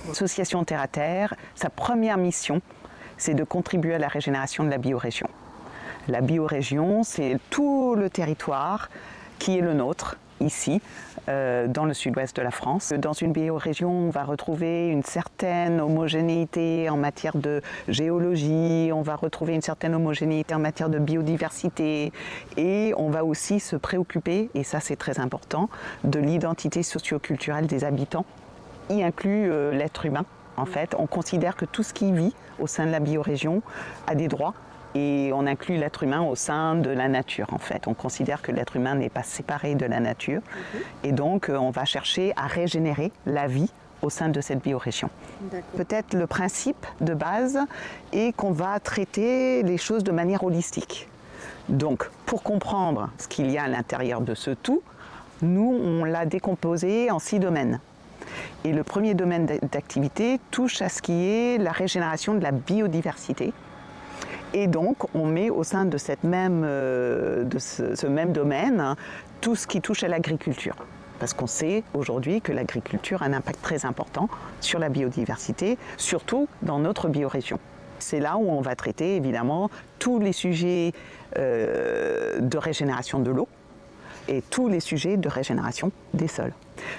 L'association Terre à Terre, sa première mission, c'est de contribuer à la régénération de la biorégion. La biorégion, c'est tout le territoire qui est le nôtre, ici, dans le sud-ouest de la France. Dans une biorégion, on va retrouver une certaine homogénéité en matière de géologie, on va retrouver une certaine homogénéité en matière de biodiversité et on va aussi se préoccuper, et ça c'est très important, de l'identité socio-culturelle des habitants, y inclut l'être humain. En fait, on considère que tout ce qui vit au sein de la biorégion a des droits et on inclut l'être humain au sein de la nature. En fait, on considère que l'être humain n'est pas séparé de la nature et donc on va chercher à régénérer la vie au sein de cette biorégion. Peut-être le principe de base est qu'on va traiter les choses de manière holistique. Donc, pour comprendre ce qu'il y a à l'intérieur de ce tout, nous, on l'a décomposé en 6 domaines. Et le premier domaine d'activité touche à ce qui est la régénération de la biodiversité. Et donc, on met au sein de ce même domaine tout ce qui touche à l'agriculture. Parce qu'on sait aujourd'hui que l'agriculture a un impact très important sur la biodiversité, surtout dans notre biorégion. C'est là où on va traiter évidemment tous les sujets de régénération de l'eau et tous les sujets de régénération des sols.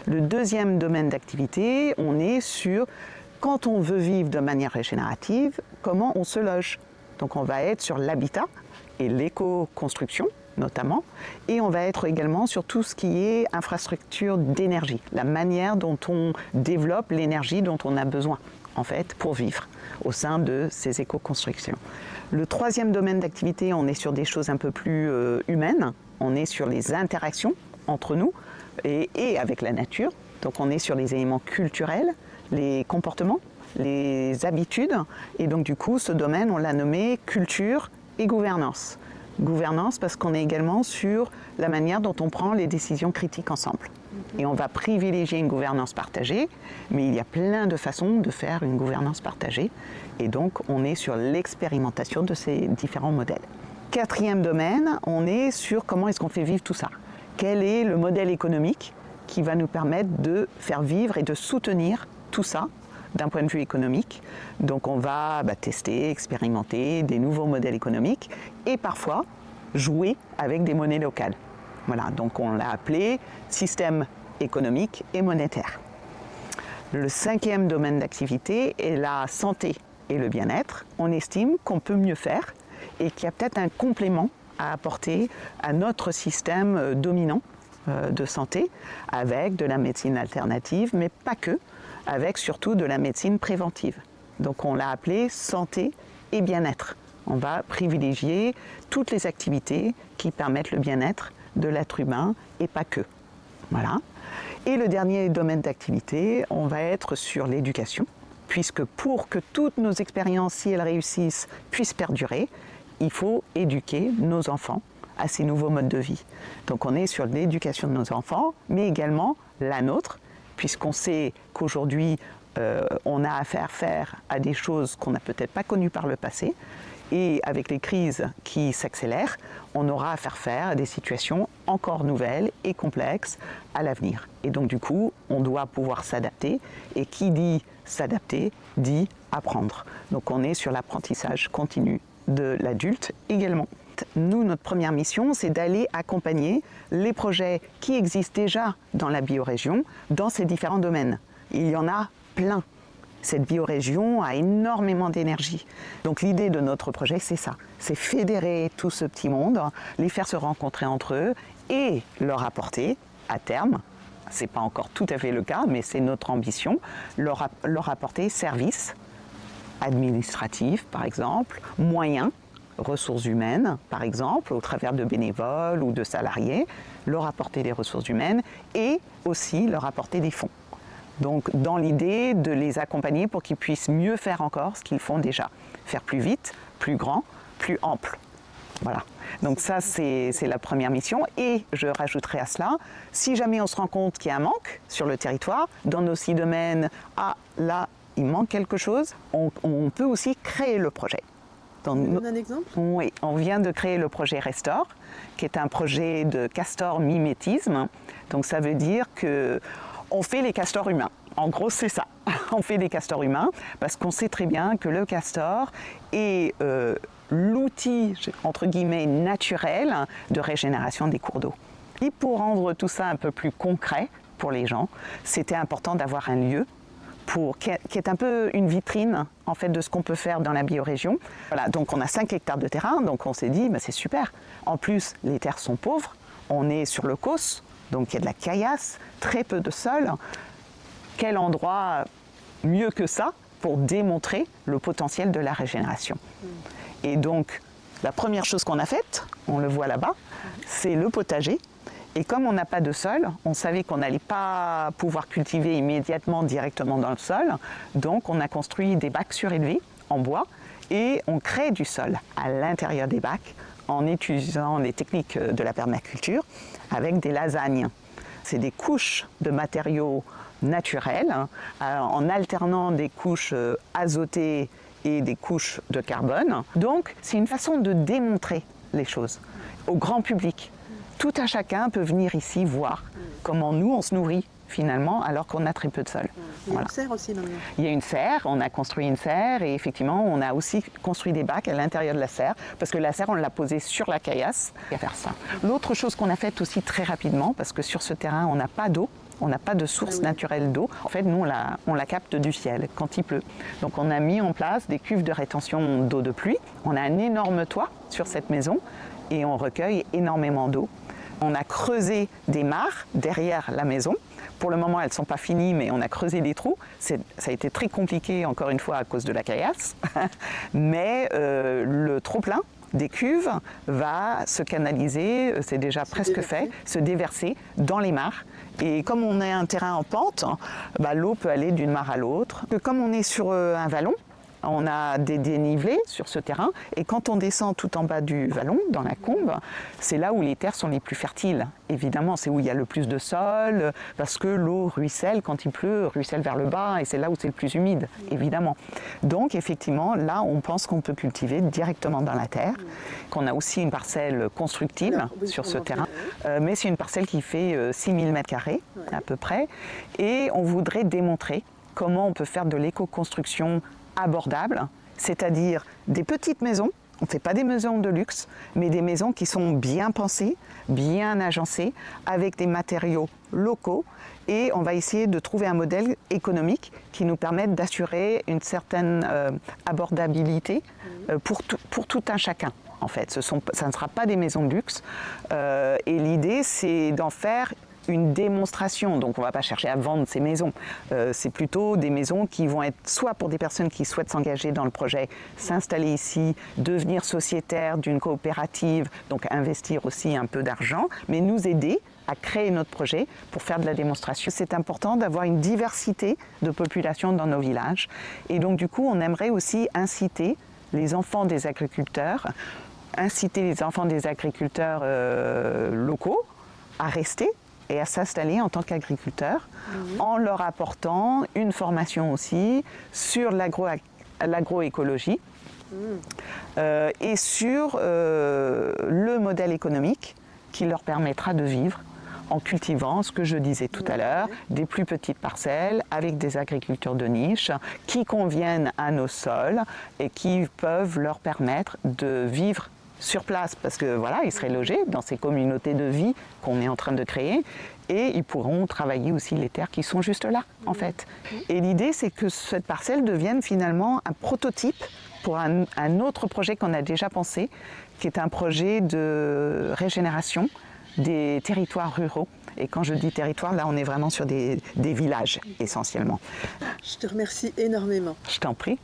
Le deuxième domaine d'activité, on est sur, quand on veut vivre de manière régénérative, comment on se loge. Donc on va être sur l'habitat et l'éco-construction notamment, et on va être également sur tout ce qui est infrastructure d'énergie, la manière dont on développe l'énergie dont on a besoin en fait pour vivre au sein de ces éco-constructions. Le troisième domaine d'activité, on est sur des choses un peu plus humaines, on est sur les interactions entre nous et avec la nature, donc on est sur les éléments culturels, les comportements, les habitudes, et donc du coup ce domaine on l'a nommé culture et gouvernance. Gouvernance parce qu'on est également sur la manière dont on prend les décisions critiques ensemble. Et on va privilégier une gouvernance partagée, mais il y a plein de façons de faire une gouvernance partagée, et donc on est sur l'expérimentation de ces différents modèles. Quatrième domaine, on est sur comment est-ce qu'on fait vivre tout ça. Quel est le modèle économique qui va nous permettre de faire vivre et de soutenir tout ça d'un point de vue économique. Donc on va tester, expérimenter des nouveaux modèles économiques et parfois jouer avec des monnaies locales. Voilà, donc on l'a appelé système économique et monétaire. Le cinquième domaine d'activité est la santé et le bien-être. On estime qu'on peut mieux faire et qu'il y a peut-être un complément à apporter à notre système dominant de santé avec de la médecine alternative, mais pas que, avec surtout de la médecine préventive. Donc on l'a appelé santé et bien-être. On va privilégier toutes les activités qui permettent le bien-être de l'être humain et pas que. Voilà. Et le dernier domaine d'activité, on va être sur l'éducation, puisque pour que toutes nos expériences, si elles réussissent, puissent perdurer, il faut éduquer nos enfants à ces nouveaux modes de vie. Donc on est sur l'éducation de nos enfants, mais également la nôtre, puisqu'on sait qu'aujourd'hui, on a à faire à des choses qu'on n'a peut-être pas connues par le passé, et avec les crises qui s'accélèrent, on aura à faire à des situations encore nouvelles et complexes à l'avenir. Et donc du coup, on doit pouvoir s'adapter, et qui dit s'adapter, dit apprendre. Donc on est sur l'apprentissage continu de l'adulte également. Nous, notre première mission, c'est d'aller accompagner les projets qui existent déjà dans la biorégion, dans ces différents domaines. Il y en a plein. Cette biorégion a énormément d'énergie. Donc l'idée de notre projet, c'est ça. C'est fédérer tout ce petit monde, les faire se rencontrer entre eux et leur apporter, à terme, c'est pas encore tout à fait le cas, mais c'est notre ambition, leur apporter services administratifs, par exemple, moyens, ressources humaines, par exemple, au travers de bénévoles ou de salariés, leur apporter des ressources humaines et aussi leur apporter des fonds. Donc dans l'idée de les accompagner pour qu'ils puissent mieux faire encore ce qu'ils font déjà. Faire plus vite, plus grand, plus ample. Voilà. Donc ça c'est la première mission et je rajouterai à cela, si jamais on se rend compte qu'il y a un manque sur le territoire, dans nos 6 domaines, là il manque quelque chose, on peut aussi créer le projet. Vous donne un exemple ? Oui, on vient de créer le projet Restore, qui est un projet de castor mimétisme. Donc ça veut dire que on fait les castors humains. En gros, c'est ça. On fait des castors humains parce qu'on sait très bien que le castor est l'outil, entre guillemets, naturel de régénération des cours d'eau. Et pour rendre tout ça un peu plus concret pour les gens, c'était important d'avoir un lieu qui est un peu une vitrine en fait, de ce qu'on peut faire dans la biorégion. Voilà, donc on a 5 hectares de terrain, donc on s'est dit, c'est super. En plus, les terres sont pauvres, on est sur le Causse, donc il y a de la caillasse, très peu de sol. Quel endroit mieux que ça pour démontrer le potentiel de la régénération. Et donc, la première chose qu'on a faite, on le voit là-bas, c'est le potager. Et comme on n'a pas de sol, on savait qu'on n'allait pas pouvoir cultiver immédiatement directement dans le sol. Donc, on a construit des bacs surélevés en bois et on crée du sol à l'intérieur des bacs en utilisant les techniques de la permaculture avec des lasagnes. C'est des couches de matériaux naturels en alternant des couches azotées et des couches de carbone. Donc, c'est une façon de démontrer les choses au grand public. Tout un chacun peut venir ici voir comment nous, on se nourrit finalement, alors qu'on a très peu de sol. Il y a une serre aussi, non? Il y a une serre, on a construit une serre et effectivement, on a aussi construit des bacs à l'intérieur de la serre, parce que la serre, on l'a posée sur la caillasse et à faire ça. L'autre chose qu'on a faite aussi très rapidement, parce que sur ce terrain, on n'a pas d'eau, on n'a pas de source naturelle d'eau. En fait, nous, on la capte du ciel quand il pleut. Donc, on a mis en place des cuves de rétention d'eau de pluie. On a un énorme toit sur cette maison et on recueille énormément d'eau. On a creusé des mares derrière la maison. Pour le moment, elles ne sont pas finies, mais on a creusé des trous. Ça a été très compliqué, encore une fois, à cause de la caillasse. Mais le trop-plein des cuves va se canaliser, c'est déjà presque fait, se déverser dans les mares. Et comme on est un terrain en pente, l'eau peut aller d'une mare à l'autre. Comme on est sur un vallon, on a des dénivelés sur ce terrain et quand on descend tout en bas du vallon, dans la combe, c'est là où les terres sont les plus fertiles. Évidemment, c'est où il y a le plus de sol parce que l'eau ruisselle, quand il pleut, ruisselle vers le bas et c'est là où c'est le plus humide, évidemment. Donc effectivement, là, on pense qu'on peut cultiver directement dans la terre, qu'on a aussi une parcelle constructible sur ce terrain, mais c'est une parcelle qui fait 6000 m² à peu près et on voudrait démontrer comment on peut faire de l'éco-construction abordable, c'est-à-dire des petites maisons, on ne fait pas des maisons de luxe, mais des maisons qui sont bien pensées, bien agencées, avec des matériaux locaux et on va essayer de trouver un modèle économique qui nous permette d'assurer une certaine abordabilité pour tout un chacun. En fait, ça ne sera pas des maisons de luxe et l'idée c'est d'en faire une démonstration, donc on ne va pas chercher à vendre ces maisons, c'est plutôt des maisons qui vont être soit pour des personnes qui souhaitent s'engager dans le projet, s'installer ici, devenir sociétaires d'une coopérative, donc investir aussi un peu d'argent, mais nous aider à créer notre projet pour faire de la démonstration. C'est important d'avoir une diversité de population dans nos villages et donc du coup on aimerait aussi inciter les enfants des agriculteurs, locaux à rester et à s'installer en tant qu'agriculteurs en leur apportant une formation aussi sur l'agroécologie et sur le modèle économique qui leur permettra de vivre en cultivant ce que je disais tout à l'heure, des plus petites parcelles avec des agricultures de niche qui conviennent à nos sols et qui peuvent leur permettre de vivre sur place parce que voilà, ils seraient logés dans ces communautés de vie qu'on est en train de créer et ils pourront travailler aussi les terres qui sont juste là en fait. Et l'idée c'est que cette parcelle devienne finalement un prototype pour un autre projet qu'on a déjà pensé, qui est un projet de régénération des territoires ruraux. Et quand je dis territoire, là on est vraiment sur des villages essentiellement. Je te remercie énormément. Je t'en prie.